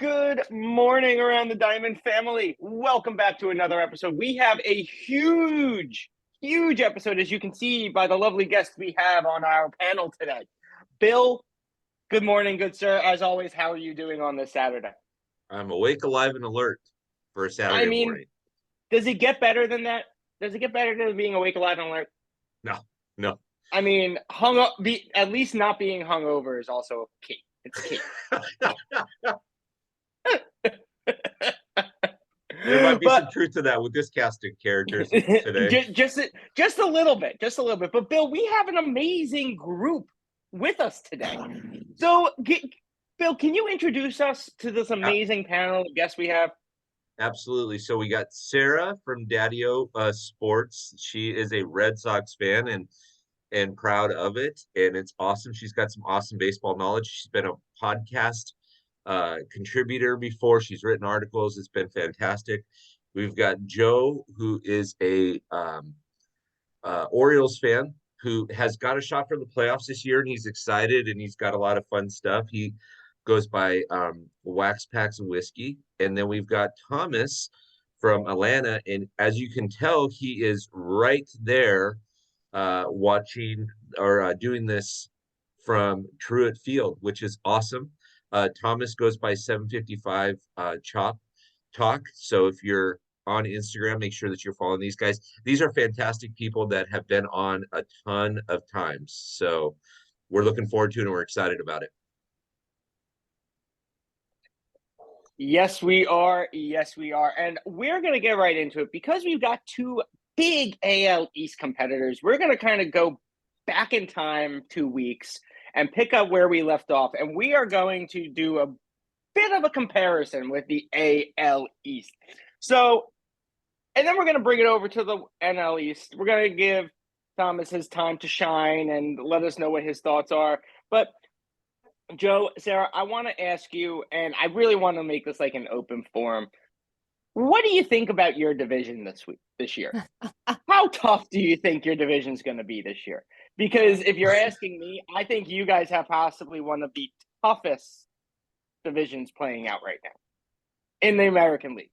Good morning around the Diamond family. Welcome back to another episode. We have a huge episode, as you can see by the lovely guests we have on our panel today. Bill, good morning, good sir. As always, how are you doing on this Saturday? I'm awake, alive, and alert for a I Saturday mean, morning. does it get better than that? Does it get better than being awake, alive, and alert? No, no. I mean, at least not being hungover is also key. It's key. There might be But some truth to that with this cast of characters today. just a little bit, But Bill, we have an amazing group with us today. So, Bill, can you introduce us to this amazing panel of guests we have? Absolutely. So we got Sarah from Daddy-O Sports. She is a Red Sox fan and proud of it, and it's awesome. She's got some awesome baseball knowledge. She's been a podcast contributor before. She's written articles. It's been fantastic. We've got Joe, who is a Orioles fan who has got a shot for the playoffs this year, and he's excited and he's got a lot of fun stuff. He goes by Wax Packs and Whiskey. And then we've got Thomas from Atlanta, and as you can tell, he is right there watching or doing this from Truett Field, which is awesome. Thomas goes by 755 Chop Talk. So if you're on Instagram, make sure that you're following these guys. These are fantastic people that have been on a ton of times. So we're looking forward to it and we're excited about it. Yes, we are. Yes, we are. And we're going to get right into it because we've got two big AL East competitors. We're going to kind of go back in time 2 weeks and pick up where we left off. And we are going to do a bit of a comparison with the AL East. So, and then we're going to bring it over to the NL East. We're going to give Thomas his time to shine and let us know what his thoughts are. But Joe, Sarah, I want to ask you, and I really want to make this like an open forum. What do you think about your division this year? How tough do you think your division is going to be this year? Because if you're asking me, I think you guys have possibly one of the toughest divisions playing out right now in the American League.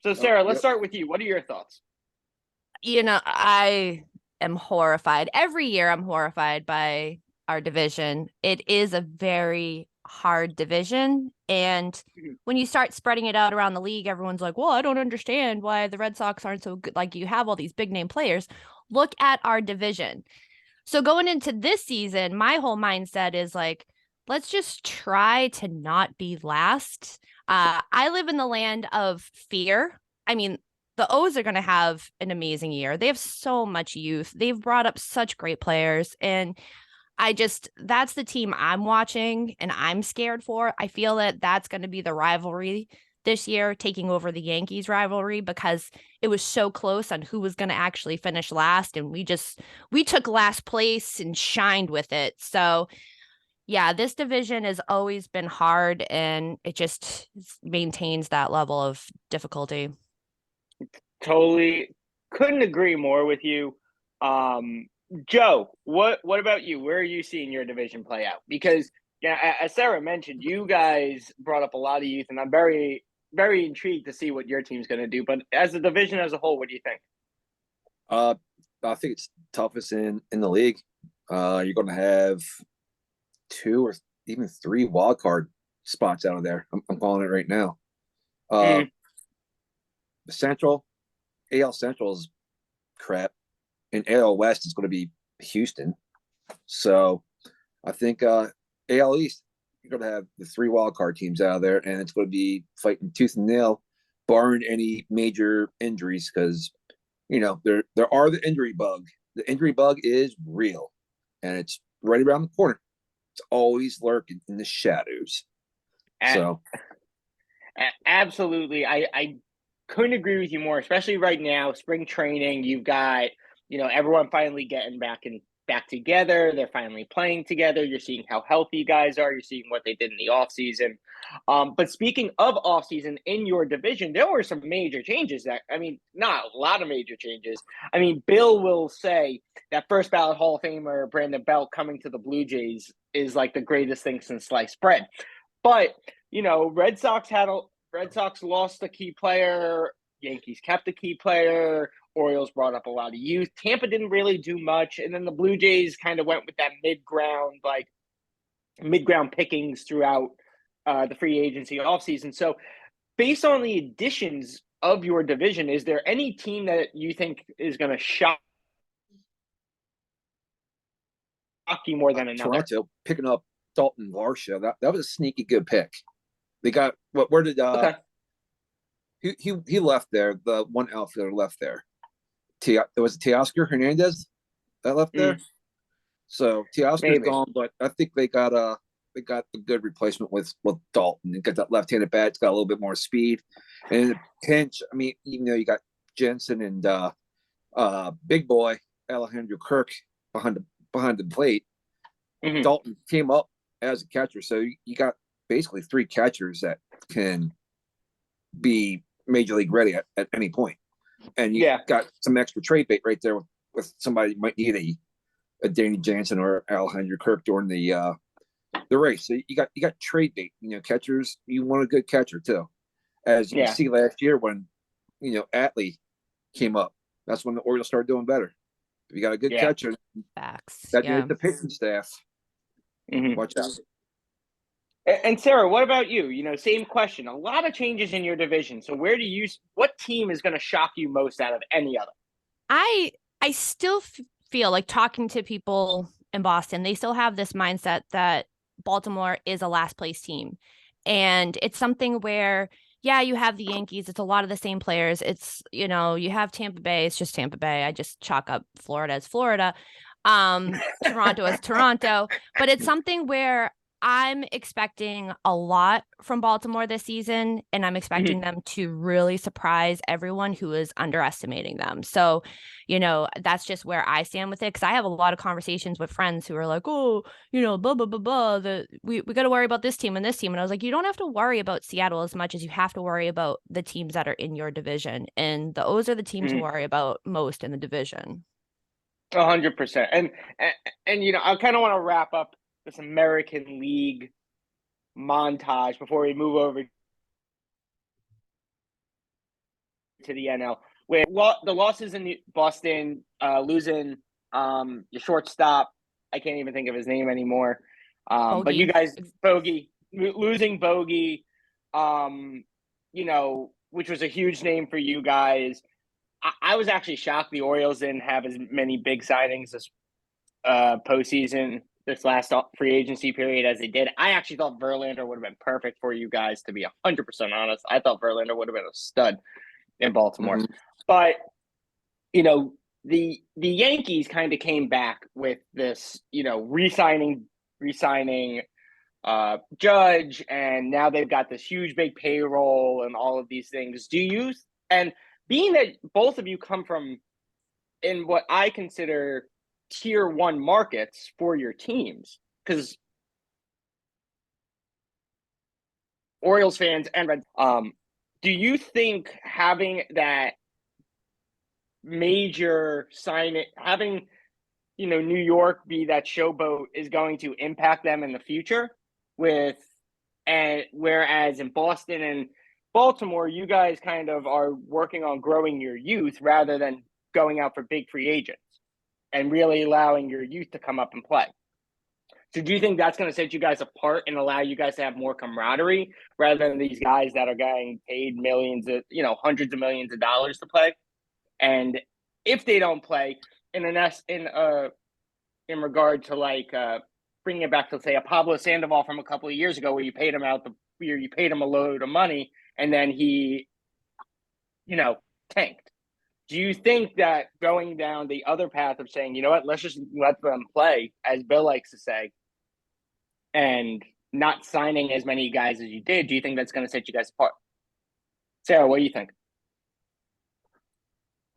So, Sarah, let's start with you. What are your thoughts? I am horrified. Every year I'm horrified by our division. It is a very hard division. And when you start spreading it out around the league, everyone's like, well, I don't understand why the Red Sox aren't so good. Like, you have all these big name players. Look at our division. So going into this season, my whole mindset is like, let's just try to not be last. I live in the land of fear. I mean, the O's are going to have an amazing year. They have so much youth. They've brought up such great players. And that's the team I'm watching and I'm scared for. I feel that that's going to be the rivalry this year, taking over the Yankees rivalry, because it was so close on who was going to actually finish last. And we took last place and shined with it. So yeah, this division has always been hard, and it just maintains that level of difficulty. Totally couldn't agree more with you. Joe, what about you? Where are you seeing your division play out? Because as Sarah mentioned, you guys brought up a lot of youth, and I'm very, very intrigued to see what your team's going to do. But as a division as a whole, what do you think? I think it's toughest in the league. You're going to have 2 or even 3 wild card spots out of there. I'm calling it right now. The AL Central is crap, and AL West is going to be Houston. So I think AL East, you're going to have the 3 wild card teams out of there, and it's going to be fighting tooth and nail, barring any major injuries, because there are the injury bug. The injury bug is real, and it's right around the corner. It's always lurking in the shadows. Absolutely. I couldn't agree with you more, especially right now, spring training. You've got, everyone finally getting back together. They're finally playing together. You're seeing how healthy guys are. You're seeing what they did in the offseason. But speaking of offseason, in your division, there were some major changes not a lot of major changes. Bill will say that first ballot Hall of Famer Brandon Belt coming to the Blue Jays is like the greatest thing since sliced bread. But Red Sox lost a key player, Yankees kept a key player, Orioles brought up a lot of youth. Tampa didn't really do much, and then the Blue Jays kind of went with that mid-ground pickings throughout the free agency offseason. So based on the additions of your division, is there any team that you think is going to shock you more than another? Toronto picking up Dalton Varsho. That was a sneaky good pick. They got where did Okay. he left there, the one outfielder left there. There was Teoscar Hernandez that left there. So Teoscar's Maybe. gone, but I think they got a good replacement with Dalton. They got that left-handed bat. It's got a little bit more speed. And in the pinch, I mean, even though you got Jensen and big boy Alejandro Kirk behind the plate, Mhm. Dalton came up as a catcher. So you got basically three catchers that can be major league ready at any point. And you got some extra trade bait right there with somebody who might need a Danny Jansen or Alejandro Kirk during the race. So you got trade bait. Catchers, you want a good catcher too. As you can see last year when Atley came up, that's when the Orioles started doing better. If you got a good catcher, Facts. that is the pitching staff. Mhm. Watch out. And Sarah, what about you? Same question. A lot of changes in your division. So what team is going to shock you most out of any other? I still feel like talking to people in Boston, they still have this mindset that Baltimore is a last place team. And it's something where, you have the Yankees. It's a lot of the same players. It's, you have Tampa Bay. It's just Tampa Bay. I just chalk up Florida as Florida. Toronto as Toronto. But it's something where I'm expecting a lot from Baltimore this season, and I'm expecting them to really surprise everyone who is underestimating them. So, that's just where I stand with it, because I have a lot of conversations with friends who are like, oh, blah, blah, blah, blah. We got to worry about this team and this team. And I was like, you don't have to worry about Seattle as much as you have to worry about the teams that are in your division. And those are the teams to worry about most in the division. 100%. And I kind of want to wrap up this American League montage before we move over to the NL, where the losses in Boston, losing your shortstop, I can't even think of his name anymore. But you guys, losing Bogey, which was a huge name for you guys. I was actually shocked the Orioles didn't have as many big signings this postseason, this last free agency period, as they did. I actually thought Verlander would have been perfect for you guys, to be 100% honest. I thought Verlander would have been a stud in Baltimore. Mhm. But, the Yankees kind of came back with this, re-signing Judge, and now they've got this huge big payroll and all of these things. And being that both of you come from in what I consider tier one markets for your teams, because Orioles fans and Red, do you think having that major sign, having New York be that showboat is going to impact them in the future? Whereas in Boston and Baltimore, you guys kind of are working on growing your youth rather than going out for big free agents and really allowing your youth to come up and play. So do you think that's going to set you guys apart and allow you guys to have more camaraderie rather than these guys that are getting paid hundreds of millions of dollars to play? And if they don't play, in regard to bringing it back to, say, a Pablo Sandoval from a couple of years ago, where you paid him a load of money and then he, tanked. Do you think that going down the other path of saying, you know what, let's just let them play, as Bill likes to say, and not signing as many guys as you did, do you think that's going to set you guys apart? Sarah, what do you think?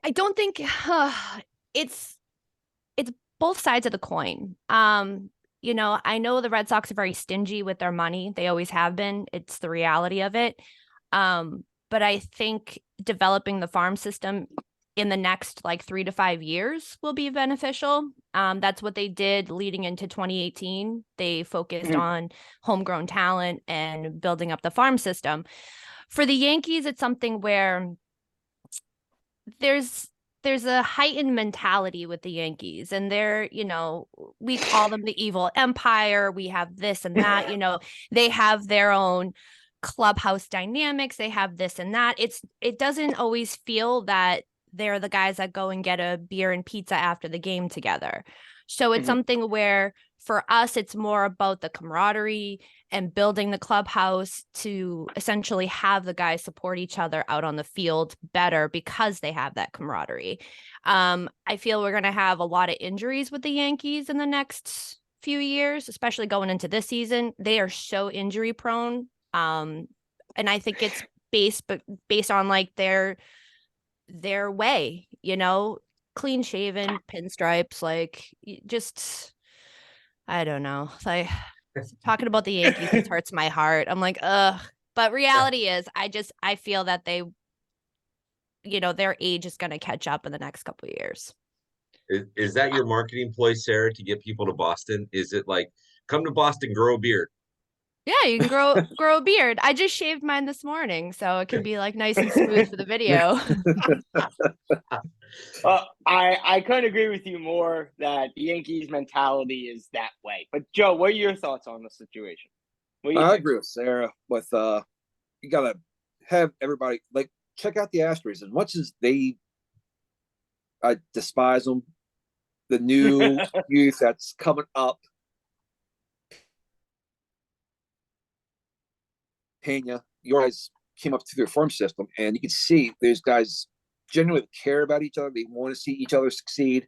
I don't think it's both sides of the coin. I know the Red Sox are very stingy with their money. They always have been. It's the reality of it. But I think developing the farm system in the next like 3 to 5 years will be beneficial. That's what they did leading into 2018. They focused on homegrown talent and building up the farm system. For the Yankees, it's something where there's a heightened mentality with the Yankees, and they're, we call them the evil empire. We have this and that, they have their own clubhouse dynamics. They have this and that. It doesn't always feel that they're the guys that go and get a beer and pizza after the game together. So it's something where for us, it's more about the camaraderie and building the clubhouse to essentially have the guys support each other out on the field better because they have that camaraderie. I feel we're going to have a lot of injuries with the Yankees in the next few years, especially going into this season. They are so injury prone. And I think it's based on like their way, clean shaven, pinstripes, like just, I don't know. Like talking about the Yankees just hurts my heart. I'm like, ugh. But reality is I feel that they, their age is going to catch up in the next couple of years. Is that your marketing ploy, Sarah, to get people to Boston? Is it like, come to Boston, grow a beard? Yeah, you can grow a beard. I just shaved mine this morning, so it can be like nice and smooth for the video. I couldn't agree with you more that the Yankees mentality is that way. But Joe, what are your thoughts on the situation? I agree with Sarah. With you gotta have everybody like check out the Astros. As much as I despise them, the new youth that's coming up. Pena, you guys came up through the farm system, and you can see those guys genuinely care about each other. They want to see each other succeed.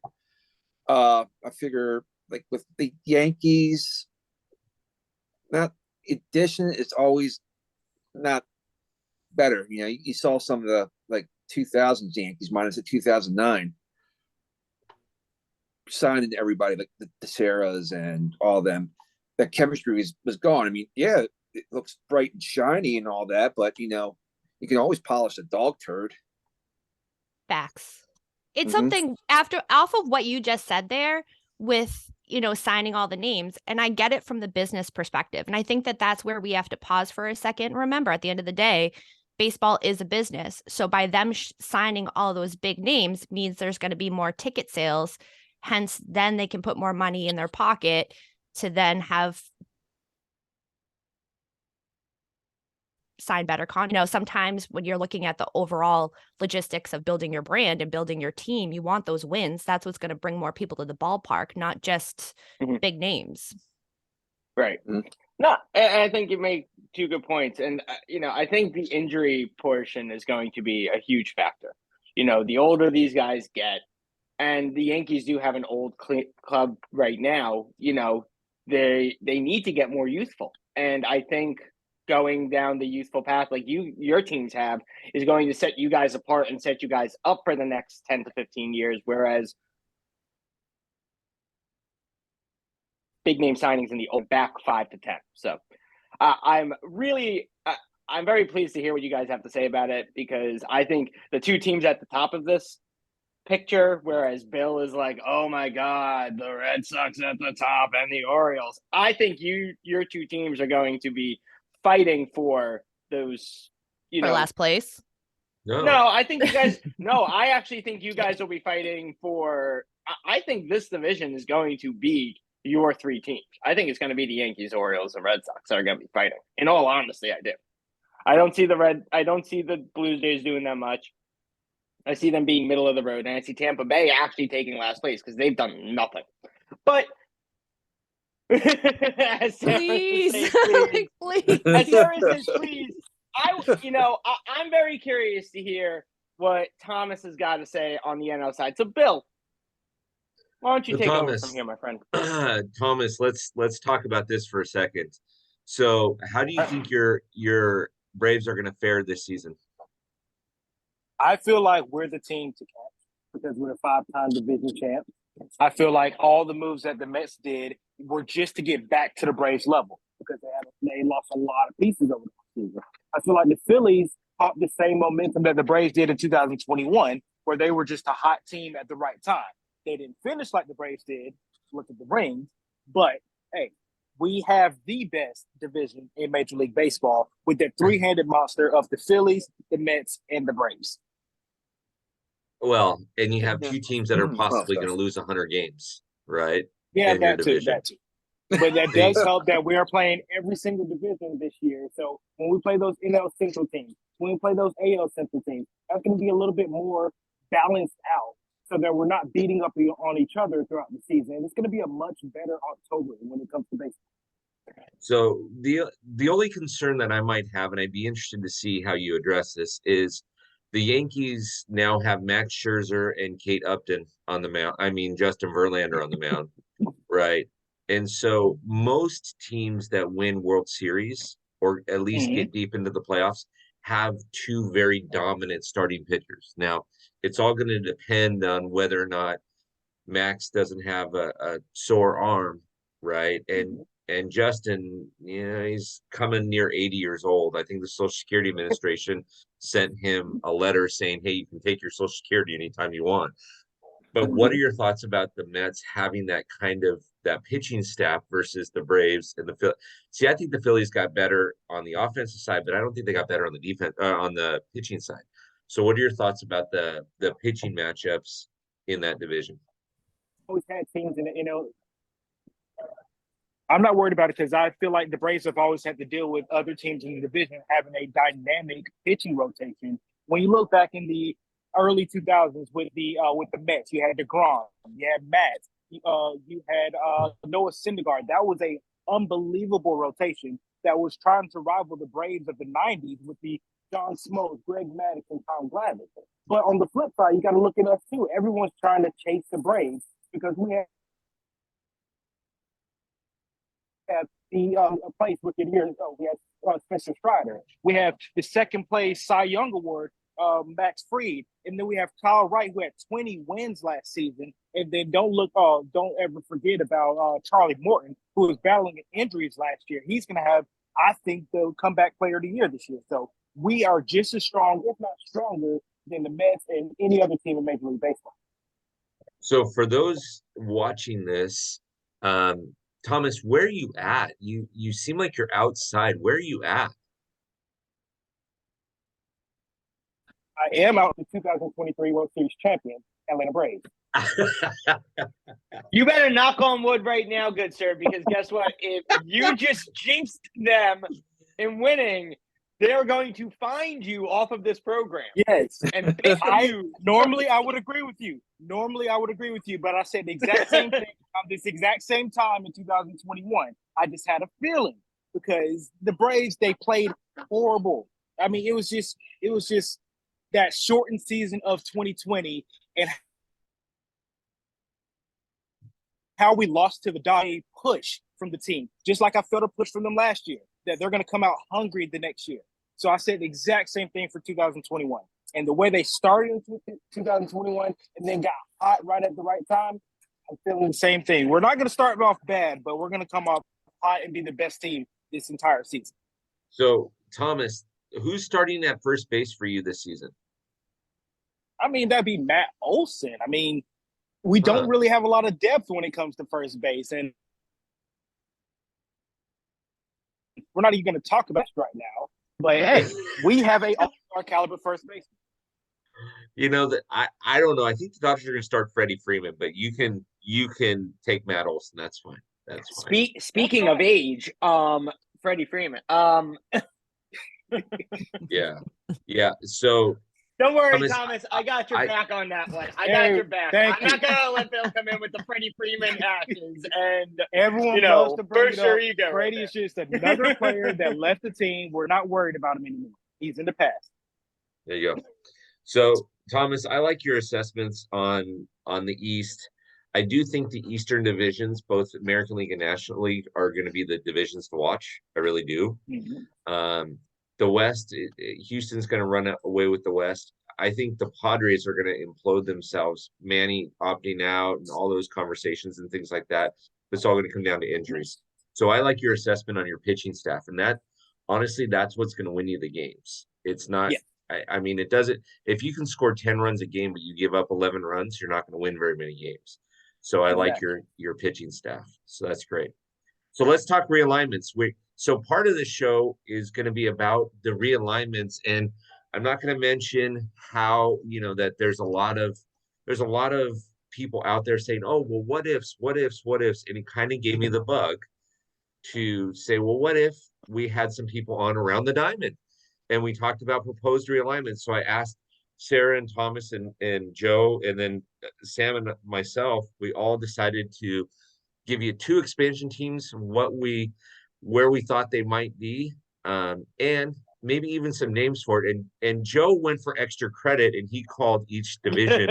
I figure, like with the Yankees, that addition is always not better. You saw some of the like 2000s Yankees minus the 2009 signing everybody like the Sarahs and all them. That chemistry was gone. I mean, yeah. It looks bright and shiny and all that, but you can always polish a dog turd. Facts. It's something off of what you just said there with, signing all the names. And I get it from the business perspective. And I think that that's where we have to pause for a second. And remember, at the end of the day, baseball is a business. So by them signing all those big names means there's going to be more ticket sales. Hence, then they can put more money in their pocket to then have sign better content. Sometimes when you're looking at the overall logistics of building your brand and building your team, you want those wins. That's what's going to bring more people to the ballpark, not just big names. Right. No, and I think you make two good points. And, I think the injury portion is going to be a huge factor. The older these guys get, and the Yankees do have an old club right now, they need to get more youthful. And I think going down the youthful path like your teams have is going to set you guys apart and set you guys up for the next 10 to 15 years, whereas big name signings in the back 5 to 10. So I'm very pleased to hear what you guys have to say about it, because I think the two teams at the top of this picture, whereas Bill is like, oh my God, the Red Sox at the top and the Orioles, I think your two teams are going to be fighting for those, for last place. No, I think you guys. No, I actually think you guys will be fighting for. I think this division is going to be your three teams. I think it's going to be the Yankees, Orioles, and Red Sox that are going to be fighting. In all honesty, I do. I don't see the Blue Jays doing that much. I see them being middle of the road, and I see Tampa Bay actually taking last place because they've done nothing. But please. Please. As Sarah says, please. I'm very curious to hear what Thomas has got to say on the NL side. So, Bill, why don't you take over from here, my friend? Thomas, let's talk about this for a second. So, how do you think your Braves are going to fare this season? I feel like we're the team to catch because we're a 5-time division champ. I feel like all the moves that the Mets did were just to get back to the Braves level because they lost a lot of pieces over the season. I feel like the Phillies caught the same momentum that the Braves did in 2021 where they were just a hot team at the right time. They didn't finish like the Braves did. Look at the rings, but hey, we have the best division in Major League Baseball with the three-handed monster of the Phillies, the Mets, and the Braves. Well, and you have two teams that are possibly going to tough. lose 100 games, right? Yeah, In your that too, division. that too. But that does help that we are playing every single division this year. So when we play those NL Central teams, when we play those AL Central teams, that's going to be a little bit more balanced out so that we're not beating up on each other throughout the season. It's going to be a much better October when it comes to baseball. So the only concern that I might have, and I'd be interested to see how you address this, is the Yankees now have Max Scherzer and Kate Upton on the mound. I mean, Justin Verlander on the mound, right? And so most teams that win World Series or at least get deep into the playoffs have two very dominant starting pitchers. Now, it's all going to depend on whether or not Max doesn't have a sore arm, right? And Justin, he's coming near 80 years old. I think the Social Security Administration sent him a letter saying, hey, you can take your Social Security anytime you want. But what are your thoughts about the Mets having that that pitching staff versus the Braves and the Phillies? See, I think the Phillies got better on the offensive side, but I don't think they got better on the defense on the pitching side. So, what are your thoughts about the pitching matchups in that division? Always had teams in I'm not worried about it because I feel like the Braves have always had to deal with other teams in the division having a dynamic pitching rotation. When you look back in the early 2000s with the Mets, you had DeGrom, you had Matt, you had Noah Syndergaard. That was a unbelievable rotation that was trying to rival the Braves of the 90s with the John Smoltz, Greg Maddux, and Tom Glavine. But on the flip side, you got to look at us too. Everyone's trying to chase the Braves because we have the place with it years ago. We have Spencer Strider. We have the second place Cy Young Award, Max Fried, and then we have Kyle Wright, who had 20 wins last season. And then don't ever forget about Charlie Morton, who was battling injuries last year. He's going to have, I think, the comeback player of the year this year. So we are just as strong, if not stronger, than the Mets and any other team in Major League Baseball. So for those watching this, Thomas, where are you at? You seem like you're outside. Where are you at? I am out the 2023 World Series champion, Atlanta Braves. You better knock on wood right now, good sir, because guess what? If you just jinxed them in winning, they're going to find you off of this program. Yes. And normally I would agree with you. But I said the exact same thing at this exact same time in 2021. I just had a feeling because the Braves, they played horrible. I mean, it was just that shortened season of 2020 and how we lost to the Dodgers, push from the team, just like I felt a push from them last year, that they're going to come out hungry the next year. So I said the exact same thing for 2021. And the way they started in 2021 and then got hot right at the right time, I'm feeling the same thing. We're not going to start off bad, but we're going to come off hot and be the best team this entire season. So, Thomas, who's starting at first base for you this season? I mean, that'd be Matt Olson. I mean, we don't really have a lot of depth when it comes to first base. And we're not even going to talk about it right now. But, hey, we have a all-star caliber first baseman. You know that I don't know. I think the Dodgers are going to start Freddie Freeman, but you can take Matt Olson. That's fine. That's fine. Speaking of age, Freddie Freeman. Yeah. So don't worry, Thomas. I got your back on that one. I got your back. I'm not gonna let Bill come in with the Freddie Freeman actions and everyone knows to bring burst your ego. Freddie is just another player that left the team. We're not worried about him anymore. He's in the past. There you go. So, Thomas, I like your assessments on the East. I do think the Eastern divisions, both American League and National League, are going to be the divisions to watch. I really do. Mm-hmm. The West, Houston's going to run away with the West. I think the Padres are going to implode themselves. Manny opting out and all those conversations and things like that. It's all going to come down to injuries. So I like your assessment on your pitching staff. And that, honestly, that's what's going to win you the games. It's not I mean, it doesn't, if you can score 10 runs a game, but you give up 11 runs, you're not going to win very many games. So I like your pitching staff. So that's great. So let's talk realignments. So part of the show is going to be about the realignments, and I'm not going to mention how, that there's a lot of people out there saying, oh, well, what ifs, and it kind of gave me the bug to say, well, what if we had some people on around the diamond and we talked about proposed realignment? So I asked Sarah and Thomas and Joe, and then Sam and myself, we all decided to give you 2 expansion teams, where we thought they might be, and maybe even some names for it. And Joe went for extra credit, and he called each division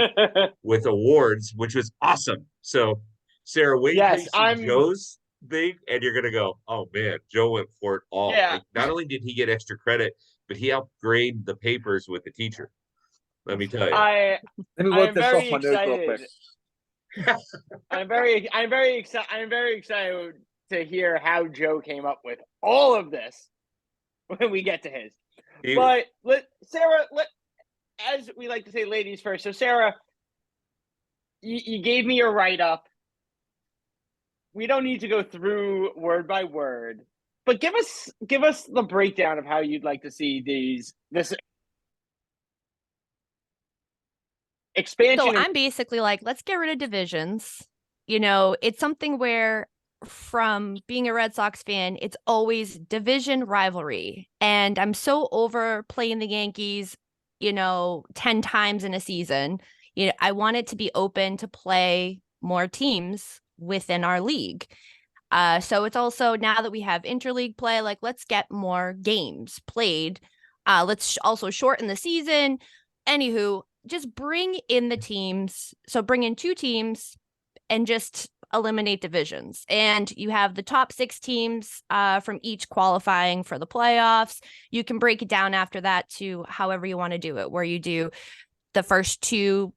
with awards, which was awesome. So, Sarah, wait till you see Joe's thing, and you're gonna go, "Oh man, Joe went for it all." Yeah. Like, not only did he get extra credit, but he helped grade the papers with the teacher. Let me tell you. Let me look I'm this very off my notes real quick. I'm very excited to hear how Joe came up with all of this when we get to his. But Sarah, as we like to say, ladies first. So Sarah, you gave me your write-up. We don't need to go through word by word, but give us the breakdown of how you'd like to see this expansion. So I'm basically like, let's get rid of divisions. It's something where, from being a Red Sox fan, it's always division rivalry. And I'm so over playing the Yankees, 10 times in a season. I want it to be open to play more teams within our league. So it's also, now that we have interleague play, like, let's get more games played. Let's also shorten the season. Anywho, just bring in the teams. So bring in 2 teams and just eliminate divisions. And you have the top 6 teams from each qualifying for the playoffs. You can break it down after that to however you want to do it, where you do the first 2,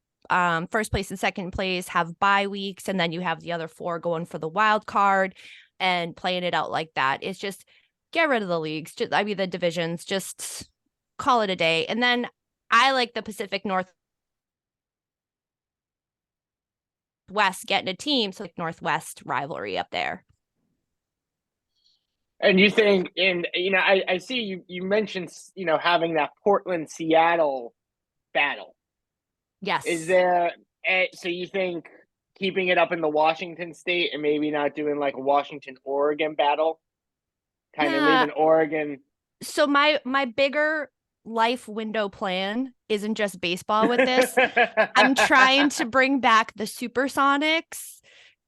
first place and second place, have bye weeks, and then you have the other 4 going for the wild card and playing it out like that. It's just, get rid of the leagues, the divisions, just call it a day. And then I like the Pacific Northwest getting a team, so like Northwest rivalry up there. And you think, I see you mentioned, having that Portland-Seattle battle. Yes. Is there, so you think keeping it up in the Washington state and maybe not doing like a Washington-Oregon battle? Kind of leaving Oregon. So my bigger life window plan isn't just baseball with this. I'm trying to bring back the Supersonics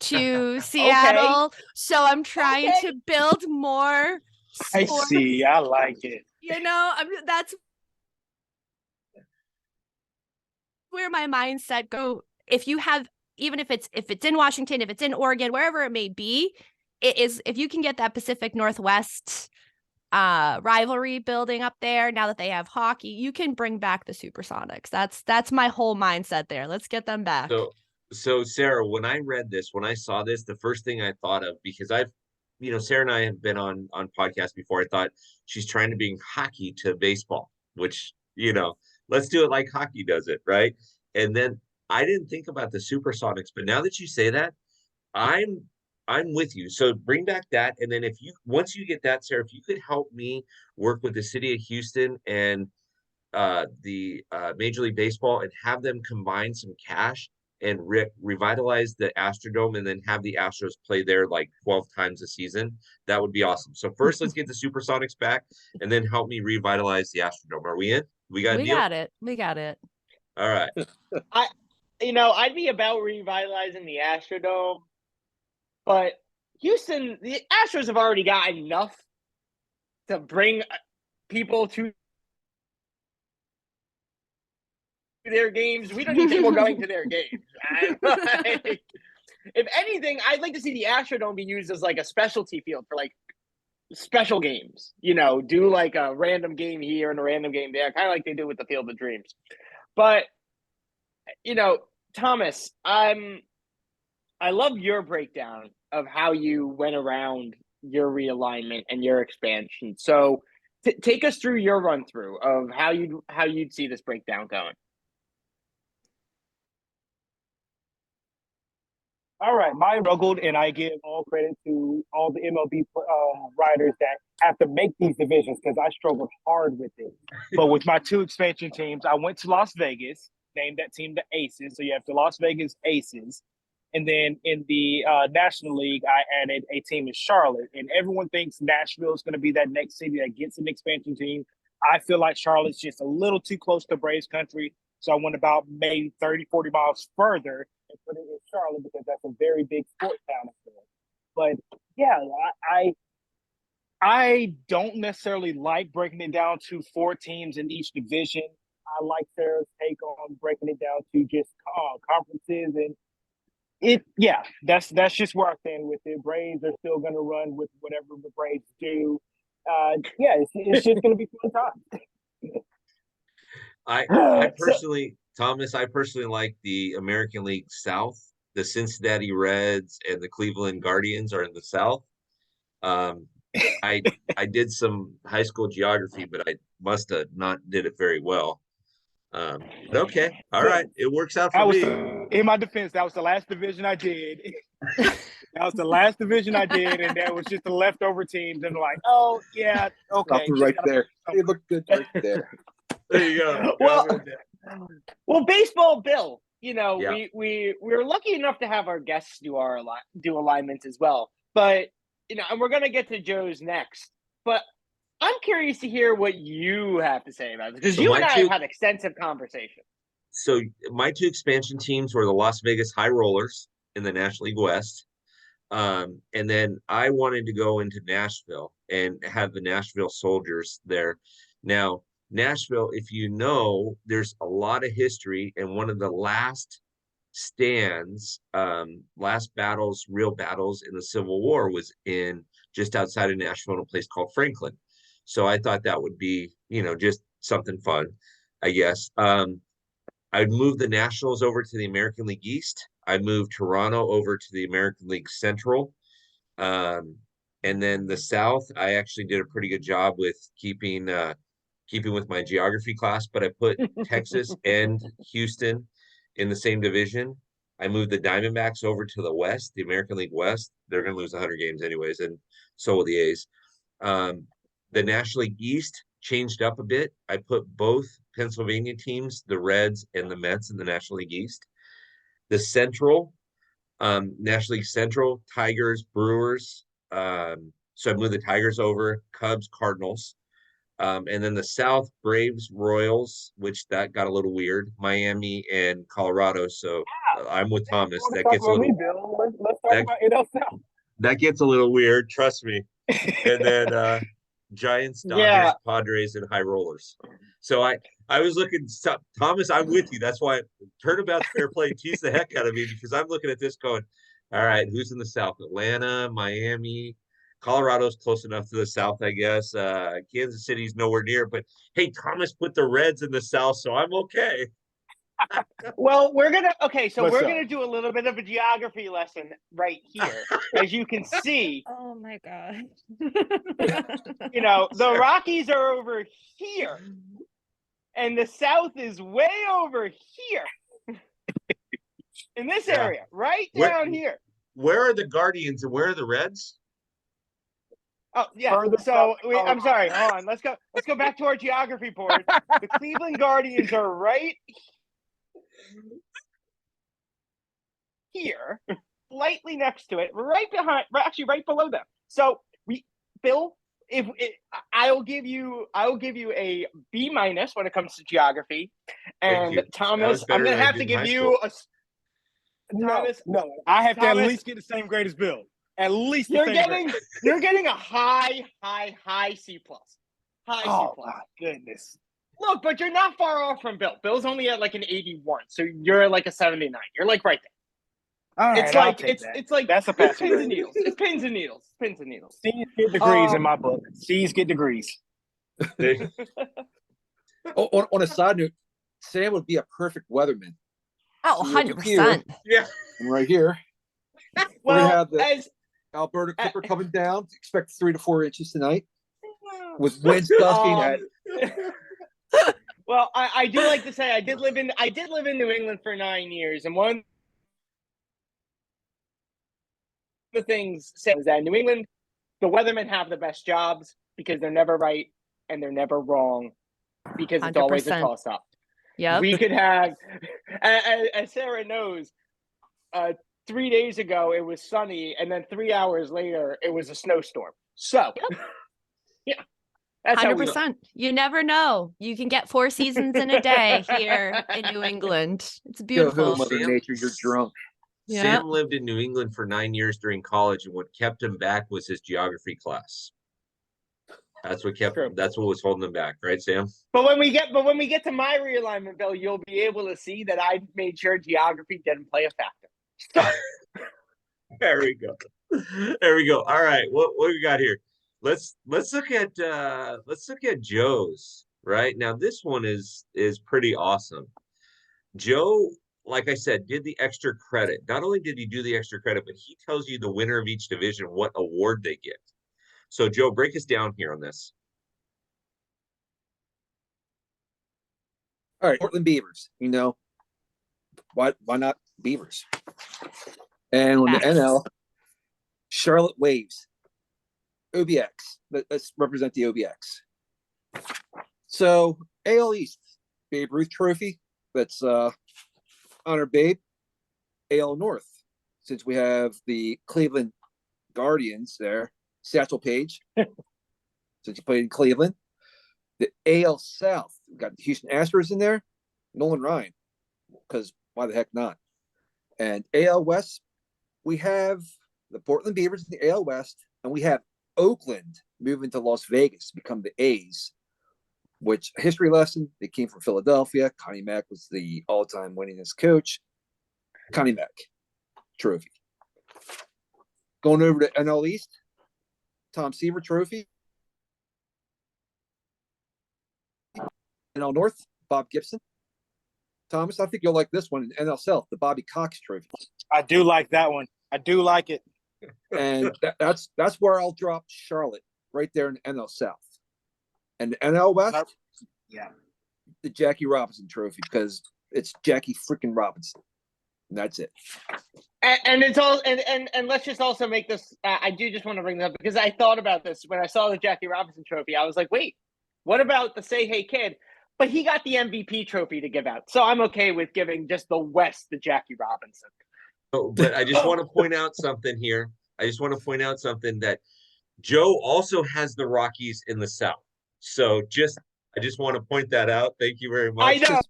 to Seattle. Okay. So I'm trying to build more sports. I see. I like it. That's where my mindset go. If you have, even if it's in Washington, if it's in Oregon, wherever it may be, it is, if you can get that Pacific Northwest rivalry building up there, now that they have hockey, you can bring back the Supersonics. That's my whole mindset there. Let's get them back. So Sarah, when I saw this, the first thing I thought of, because Sarah and I have been on podcasts before, I thought she's trying to bring hockey to baseball, which, let's do it like hockey does it, right? And then I didn't think about the Supersonics, but now that you say that, I'm with you. So bring back that. And then once you get that, Sarah, if you could help me work with the city of Houston and the Major League Baseball and have them combine some cash and revitalize the Astrodome, and then have the Astros play there like 12 times a season, that would be awesome. So first, let's get the Supersonics back, and then help me revitalize the Astrodome. Are we in? We got it. We got it. All right. I'd be about revitalizing the Astrodome, but Houston, the Astros have already got enough to bring people to their games. We don't need people going to their games. If anything, I'd like to see the Astrodome be used as like a specialty field for like special games. Do like a random game here and a random game there, kind of like they do with the Field of Dreams. But Thomas, I love your breakdown of how you went around your realignment and your expansion. So take us through your run through of how you'd see this breakdown going. All right, mine struggled, and I give all credit to all the MLB writers that have to make these divisions because I struggled hard with it. But with my 2 expansion teams, I went to Las Vegas, named that team the Aces. So you have the Las Vegas Aces. And then in the National League, I added a team in Charlotte. And everyone thinks Nashville is going to be that next city that gets an expansion team. I feel like Charlotte's just a little too close to Braves country. So I went about maybe 30, 40 miles further and put it in Charlotte because that's a very big sports town. But yeah, I don't necessarily like breaking it down to 4 teams in each division. I like Sarah's take on breaking it down to just conferences, and that's just where I stand with it. Braves are still going to run with whatever the Braves do. It's just going to be fun time. I personally, Thomas, I personally like the American League South. The Cincinnati Reds and the Cleveland Guardians are in the South. I did some high school geography, but I must have not did it very well. But okay, all right, it works out for me. In my defense, that was the last division I did. That was the last division I did, and that was just the leftover teams. And like, oh yeah, okay, right there. They look good right there. There you go. Well, baseball, Bill. You know, Yeah. we were lucky enough to have our guests do alignments as well. But you know, and we're gonna get to Joe's next. But I'm curious to hear what you have to say about this because So you my and I two- have had extensive conversation. So my 2 expansion teams were the Las Vegas High Rollers in the National League West. And then I wanted to go into Nashville and have the Nashville Soldiers there. Now, Nashville, if you know, there's a lot of history, and one of the last stands, last battles, real battles in the Civil War was in just outside of Nashville in a place called Franklin. So I thought that would be, just something fun, I guess. I'd move the Nationals over to the American League East. I'd move Toronto over to the American League Central. And then the South, I actually did a pretty good job with keeping with my geography class, but I put Texas and Houston in the same division. I moved the Diamondbacks over to the West, the American League West. They're going to lose 100 games anyways, and so will the A's. The National League East changed up a bit. I put both Pennsylvania teams, the Reds and the Mets, in the National League East. The Central, National League Central, Tigers, Brewers. So I moved the Tigers over, Cubs, Cardinals. And then the South, Braves, Royals, which that got a little weird, Miami and Colorado. So I'm with Thomas. That gets a little. Let's talk about NL South. That gets a little weird. Trust me. And then Giants, Dodgers, Yeah. Padres, and High Rollers. So I was looking, Thomas, I'm with you. That's why Turnabout's fair play tease the heck out of me because I'm looking at this going, all right, who's in the South? Atlanta, Miami, Colorado's close enough to the South, I guess. Kansas City's nowhere near, but hey, Thomas put the Reds in the South, so I'm okay. Well, we're gonna What's up? do a little bit of a geography lesson right here. As you can see, Oh my god. the Rockies are over here, and the South is way over here in this Yeah. area, right Where- down here. Where are the Guardians and where are the Reds? Oh yeah. Further So south. I'm sorry. Hold on. Let's go back to our geography board. The Cleveland Guardians are right here, slightly next to it, right behind, actually right below them. So Bill, I'll give you a B- when it comes to geography, and you. That Thomas, was better I'm gonna than I have did to in give high you school. Thomas, No. I have to Thomas- at least get the same grade as Bill. At least the you're same grade. getting a high C+. High Oh C+. my goodness. Look, but you're not far off from Bill. Bill's only at like an 81, so you're like a 79. You're like right there. All right, It's I'll like take that. it's like That's a it's passing pins and grade. needles. It's pins and needles. Pins and needles. C's get degrees in Um, my book. C's get degrees. On a side note, Sam would be a perfect weatherman. Oh, So over 100%. Yeah. And right here, Well, have the- as Alberta Clipper coming down. Expect 3 to 4 inches tonight. with wins gusting at Well, I do like to say I did live in New England for 9 years, and one of the things said is that in New England, the weathermen have the best jobs because they're never right and they're never wrong because it's always a 100%. toss up. Yep. We could have, as Sarah knows, 3 days ago it was sunny, and then 3 hours later it was a snowstorm. So, yeah, that's how we. 100%. You never know. You can get 4 seasons in a day here in New England. It's go beautiful. home, Mother Sam- Nature, you're drunk. Yeah. Sam lived in New England for 9 years during college, and what kept him back was his geography class. That's what True. that's what was holding him back, right, Sam? But when we get to my realignment bill, you'll be able to see that I made sure geography didn't play a factor. So, There we go. There we go. All right, what we got here? Let's look at Joe's. Right now, this one is pretty awesome. Joe, like I said, did the extra credit. Not only did he do the extra credit, but he tells you the winner of each division what award they get. So, Joe, break us down here on this. All right, Portland Beavers. You know, why not Beavers? And when the Facts. NL, Charlotte Waves, OBX. Let's represent the OBX. So AL East, Babe Ruth Trophy. Let's honor Babe. AL North, since we have the Cleveland Guardians there, Satchel Paige, since he played in Cleveland. The AL South, we got the Houston Astros in there, Nolan Ryan, because why the heck not? And AL West, we have the Portland Beavers in the AL West, and we have Oakland moving to Las Vegas to become the A's, which history lesson, they came from Philadelphia. Connie Mack was the all-time winningest coach. Connie Mack trophy. Going over to NL East, Tom Seaver trophy. NL North, Bob Gibson. Thomas, I think you'll like this one in NL South, the Bobby Cox trophy. I do like that one. I do like it. And that's where I'll drop Charlotte, right there in NL South. And NL West, Yeah. the Jackie Robinson trophy, because it's Jackie freaking Robinson. And that's it. and it's all and let's just also make this. I do just want to bring this up because I thought about this when I saw the Jackie Robinson trophy. I was like, wait, what about the Say Hey Kid? But he got the MVP trophy to give out, so I'm okay with giving just the West the Jackie Robinson. Oh, but I just want to point out something here. I just want to point out something that Joe also has the Rockies in the South. So I just want to point that out. Thank you very much. I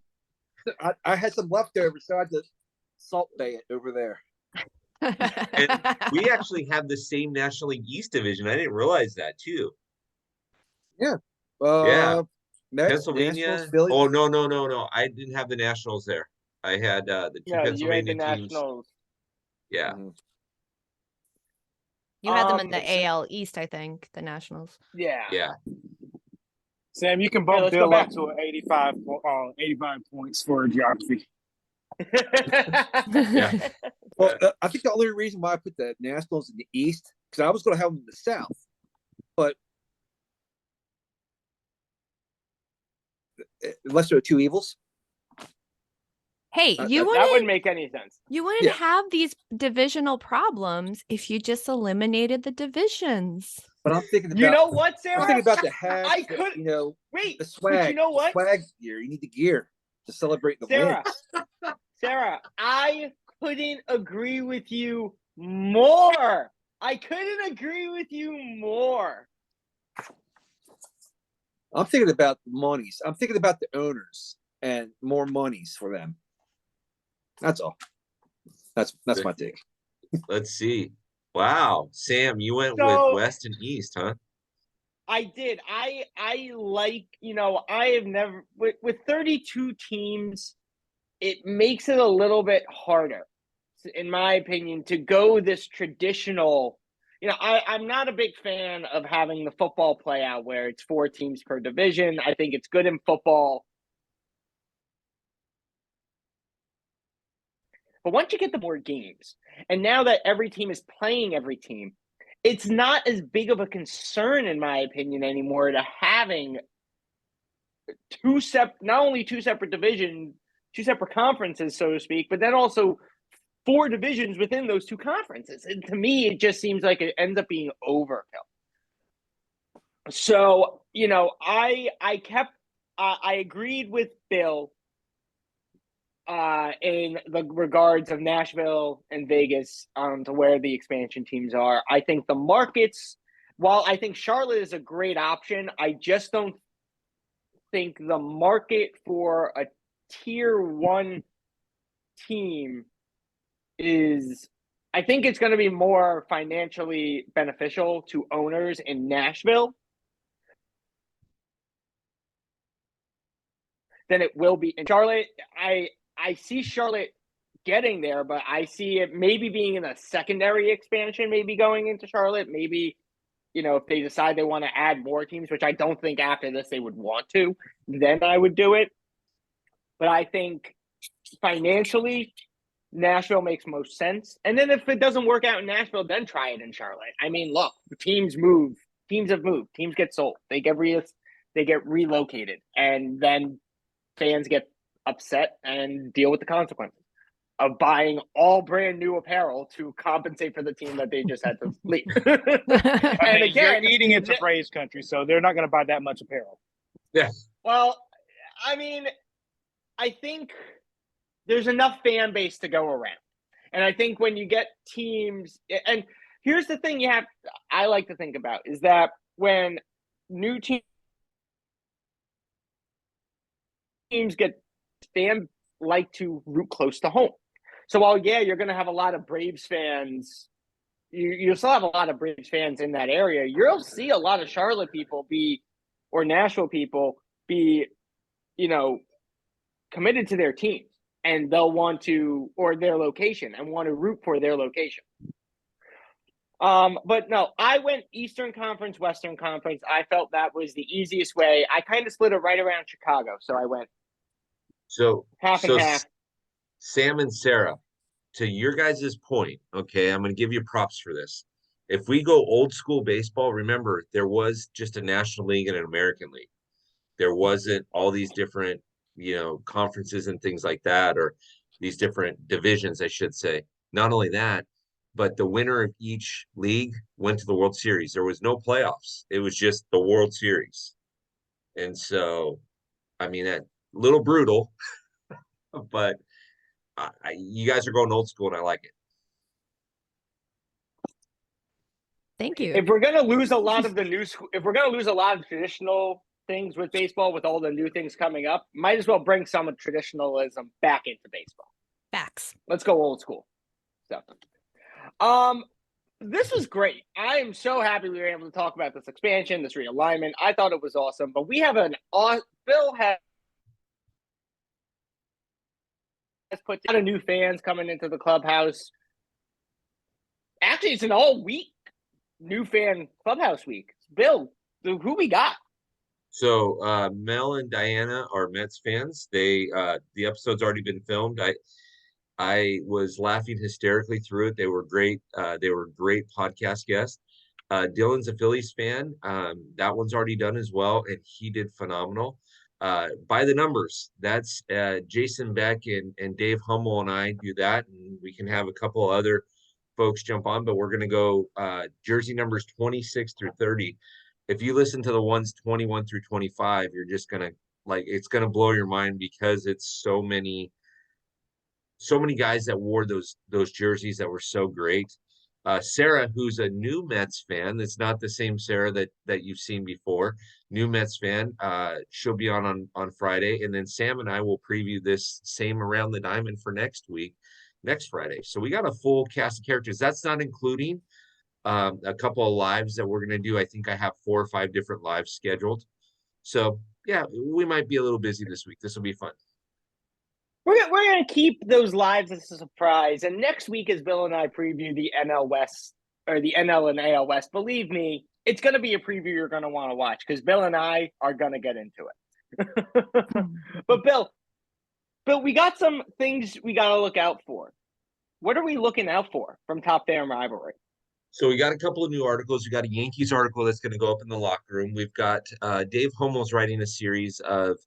know. I had some leftovers, so I had to salt bay it over there. And we actually have the same National League East division. I didn't realize that too. Yeah. Mets, Pennsylvania. Nationals, Phillies. Oh no. I didn't have the Nationals there. I had the two Yeah, you had the Pennsylvania teams. Nationals. Yeah. Mhm. You had them in the it's- AL East, I think, the Nationals. Yeah. Yeah. Sam, you can Hey, bump let's go Bill back. up to 85 points for geography. Yeah. Well, I think the only reason why I put the Nationals in the East, because I was going to have them in the South, but lesser of two evils. Hey, That you that wouldn't wouldn't make any sense. you wouldn't Yeah. have these divisional problems if you just eliminated the divisions. But I'm thinking about You know what, Sarah? I'm thinking about the hats. I the- could- you know, Wait, the swag. but you know what? The swag gear. You need the gear to celebrate the Sarah, wins. Sarah, I couldn't agree with you more. I couldn't agree with you more. I'm thinking about the monies. I'm thinking about the owners and more monies for them. That's all. That's my take. Let's see. Wow, Sam, you went So- with West and East, huh? I did. I like, I have never with 32 teams, it makes it a little bit harder, in my opinion, to go this traditional. I'm not a big fan of having the football play out where it's 4 teams per division. I think it's good in football. But once you get the more games, and now that every team is playing every team, it's not as big of a concern, in my opinion, anymore to having not only two separate divisions, two separate conferences, so to speak, but then also 4 divisions within those 2 conferences. And to me, it just seems like it ends up being overkill. So, I agreed with Bill in the regards of Nashville and Vegas to where the expansion teams are. I think the markets, while I think Charlotte is a great option, I just don't think the market for a tier 1 team is, I think it's going to be more financially beneficial to owners in Nashville than it will be in Charlotte. I see Charlotte getting there, but I see it maybe being in a secondary expansion, maybe going into Charlotte. Maybe, if they decide they want to add more teams, which I don't think after this they would want to, then I would do it. But I think financially, Nashville makes most sense. And then if it doesn't work out in Nashville, then try it in Charlotte. I mean, look, teams move. Teams have moved. Teams get sold. They get relocated. And then fans get upset and deal with the consequences of buying all brand new apparel to compensate for the team that they just had to leave. And again, you're eating into Braves country, so they're not going to buy that much apparel. Yeah. Well, I mean, I think there's enough fan base to go around. And I think when you get teams, and here's the thing I like to think about is that when new teams get, fans like to root close to home. So while, you're going to have a lot of Braves fans, you'll still have a lot of Braves fans in that area. You'll see a lot of Charlotte people or Nashville people be, committed to their teams, and they'll want to, or their location, and want to root for their location. But no, I went Eastern Conference, Western Conference. I felt that was the easiest way. I kind of split it right around Chicago. So I went half and half. Sam and Sarah, to your guys' point, okay, I'm going to give you props for this. If we go old school baseball, remember, there was just a National League and an American League. There wasn't all these different, conferences and things like that, or these different divisions, I should say. Not only that, but the winner of each league went to the World Series. There was no playoffs. It was just the World Series. And so, I mean, that little brutal, but you guys are going old school, and I like it. Thank you. If we're going to lose a lot of traditional things with baseball, with all the new things coming up, might as well bring some of traditionalism back into baseball. Facts. Let's go old school. So, this was great. I am so happy we were able to talk about this expansion, this realignment. I thought it was awesome. But we have Bill has put a lot of new fans coming into the clubhouse. Actually, it's an all-week new fan clubhouse week. Bill, who we got? So Mel and Diana are Mets fans. The episode's already been filmed. I was laughing hysterically through it. They were great. They were great podcast guests. Dylan's a Phillies fan. That one's already done as well, and he did phenomenal. By the numbers, that's Jason Beck and Dave Hummel and I do that, and we can have a couple other folks jump on, but we're going to go jersey numbers 26 through 30. If you listen to the ones 21 through 25, you're just going to it's going to blow your mind, because it's so many guys that wore those jerseys that were so great. Sarah, who's a new Mets fan, that's not the same Sarah that you've seen before, new Mets fan, she'll be on Friday. And then Sam and I will preview this same Around the Diamond for next Friday. So we got a full cast of characters. That's not including a couple of lives that we're going to do. I think I have 4 or 5 different lives scheduled. So yeah, we might be a little busy this week. This will be fun. We're going to keep those lives as a surprise. And next week, as Bill and I preview the NL West, or the NL and AL West, believe me, it's going to be a preview you're going to want to watch, because Bill and I are going to get into it. But Bill, we got some things we got to look out for. What are we looking out for from Top Fan Rivalry? So we got a couple of new articles. We got a Yankees article that's going to go up in the locker room. We've got Dave Homel's writing a series of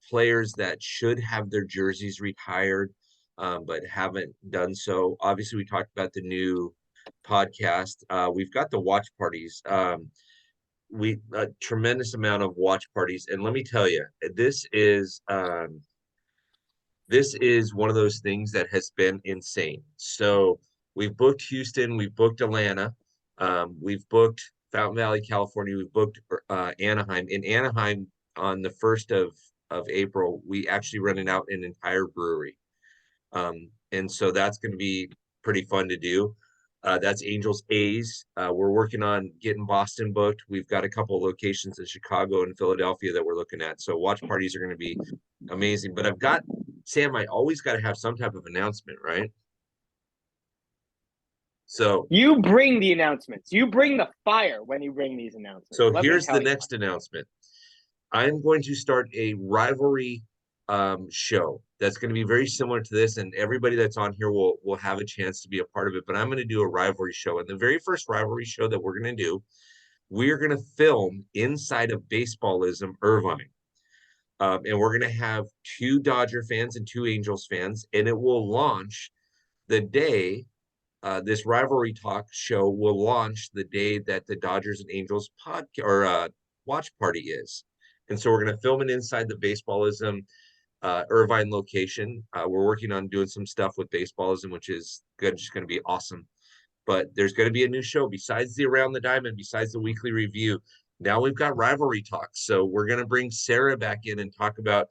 players that should have their jerseys retired, but haven't done so. Obviously, we talked about the new podcast. We've got the watch parties. We a tremendous amount of watch parties, and let me tell you, this is one of those things that has been insane. So we've booked Houston, we've booked Atlanta, we've booked Fountain Valley, California, we've booked Anaheim. In Anaheim, on the 1st of April, we actually rented out an entire brewery. And so that's going to be pretty fun to do. That's Angels A's. We're working on getting Boston booked. We've got a couple of locations in Chicago and Philadelphia that we're looking at. So watch parties are going to be amazing. But Sam, I always got to have some type of announcement, right? So You bring the announcements. You bring the fire when you bring these announcements. So Let me here's tell the you. next announcement. I'm going to start a rivalry show that's going to be very similar to this, and everybody that's on here will have a chance to be a part of it. But I'm going to do a rivalry show, and the very first rivalry show that we're going to do, we're going to film inside of Baseballism Irvine. And we're going to have 2 Dodger fans and 2 Angels fans, and it will launch the day this rivalry talk show will launch the day that the Dodgers and Angels watch party is. And so we're going to film it inside the Baseballism Irvine location. We're working on doing some stuff with Baseballism, which is just going to be awesome. But there's going to be a new show besides the Around the Diamond, besides the weekly review. Now we've got rivalry talks. So we're going to bring Sarah back in and talk about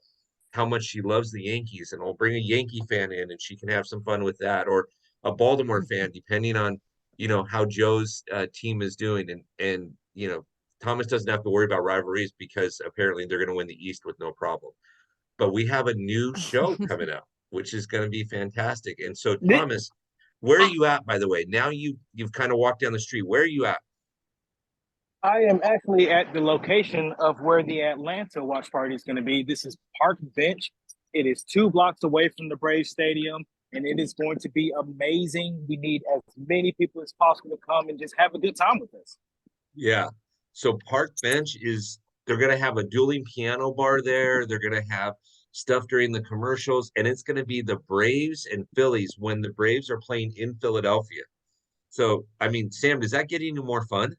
how much she loves the Yankees. And we'll bring a Yankee fan in and she can have some fun with that. Or a Baltimore fan, depending on, how Joe's team is doing. And Thomas doesn't have to worry about rivalries because apparently they're going to win the East with no problem. But we have a new show coming out, which is going to be fantastic. And so, Thomas, where are you at, by the way? Now you've kind of walked down the street. Where are you at? I am actually at the location of where the Atlanta watch party is going to be. This is Park Bench. It is 2 blocks away from the Braves Stadium, and it is going to be amazing. We need as many people as possible to come and just have a good time with us. Yeah. So Park Bench they're going to have a dueling piano bar there. They're going to have stuff during the commercials, and it's going to be the Braves and Phillies when the Braves are playing in Philadelphia. So, I mean, Sam, does that get any more fun?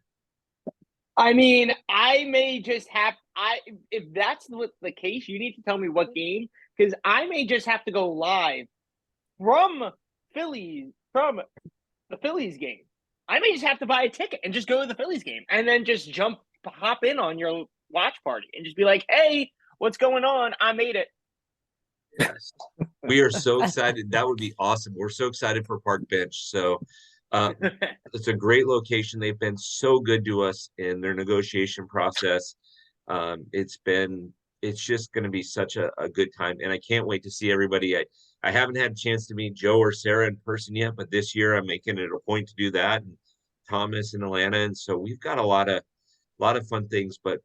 I mean, I may just have if that's the case, you need to tell me what game, because I may just have to go live from the Phillies game. I may just have to buy a ticket and just go to the Phillies game and then just hop in on your watch party and just be like, hey, what's going on? I made it. Yes. We are so excited. That would be awesome. We're so excited for Park Bench. So it's a great location. They've been so good to us in their negotiation process. It's just going to be such a good time. And I can't wait to see everybody. I haven't had a chance to meet Joe or Sarah in person yet, but this year I'm making it a point to do that. And Thomas in Atlanta. And so we've got a lot of fun things, but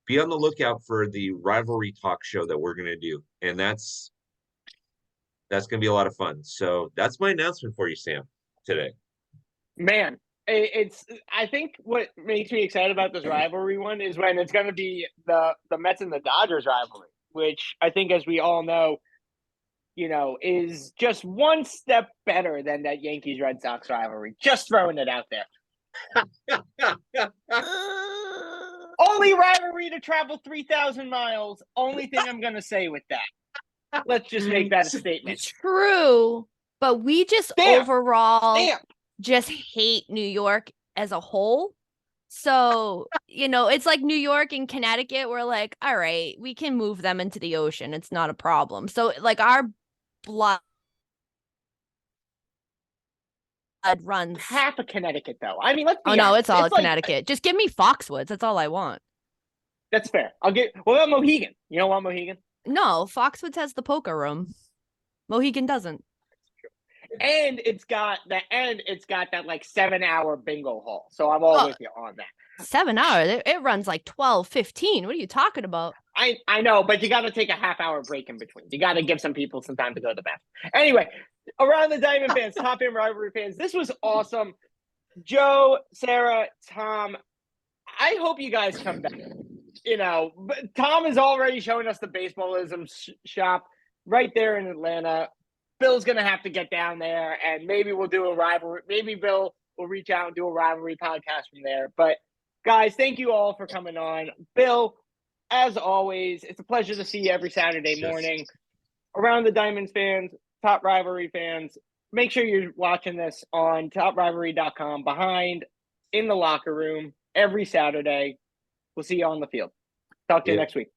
be on the lookout for the rivalry talk show that we're going to do. And that's going to be a lot of fun. So that's my announcement for you, Sam, today. Man, I think what makes me excited about this rivalry one is when it's going to be the Mets and the Dodgers rivalry, which I think, as we all know, is just one step better than that Yankees Red Sox rivalry. Just throwing it out there. Only rivalry to travel 3,000 miles. Only thing I'm going to say with that. Let's just make that a statement. True, but we just overall just hate New York as a whole. So, it's like New York and Connecticut. We're like, all right, we can move them into the ocean. It's not a problem. So, like, our blood runs half of Connecticut, though. I mean, let's be honest. No, it's all Connecticut. Just give me Foxwoods. That's all I want. That's fair. What about Mohegan? You don't want Mohegan? No, Foxwoods has the poker room. Mohegan doesn't. And it's got that like 7-hour bingo hall. So I'm all with you on that. 7 hours? It runs like 12, 15. What are you talking about? I know, but you got to take a half-hour break in between. You got to give some people some time to go to the bathroom. Anyway, Around the Diamond fans, Top End Rivalry fans, this was awesome. Joe, Sarah, Tom, I hope you guys come back. But Tom is already showing us the baseballism shop right there in Atlanta. Bill's going to have to get down there, and maybe we'll do a rivalry. Maybe Bill will reach out and do a rivalry podcast from there. But, guys, thank you all for coming on. Bill, as always, it's a pleasure to see you every Saturday Yes. morning. Around the Diamonds fans, Top Rivalry fans, make sure you're watching this on toprivalry.com behind in the locker room every Saturday. We'll see you on the field. Talk to you Yeah. next week.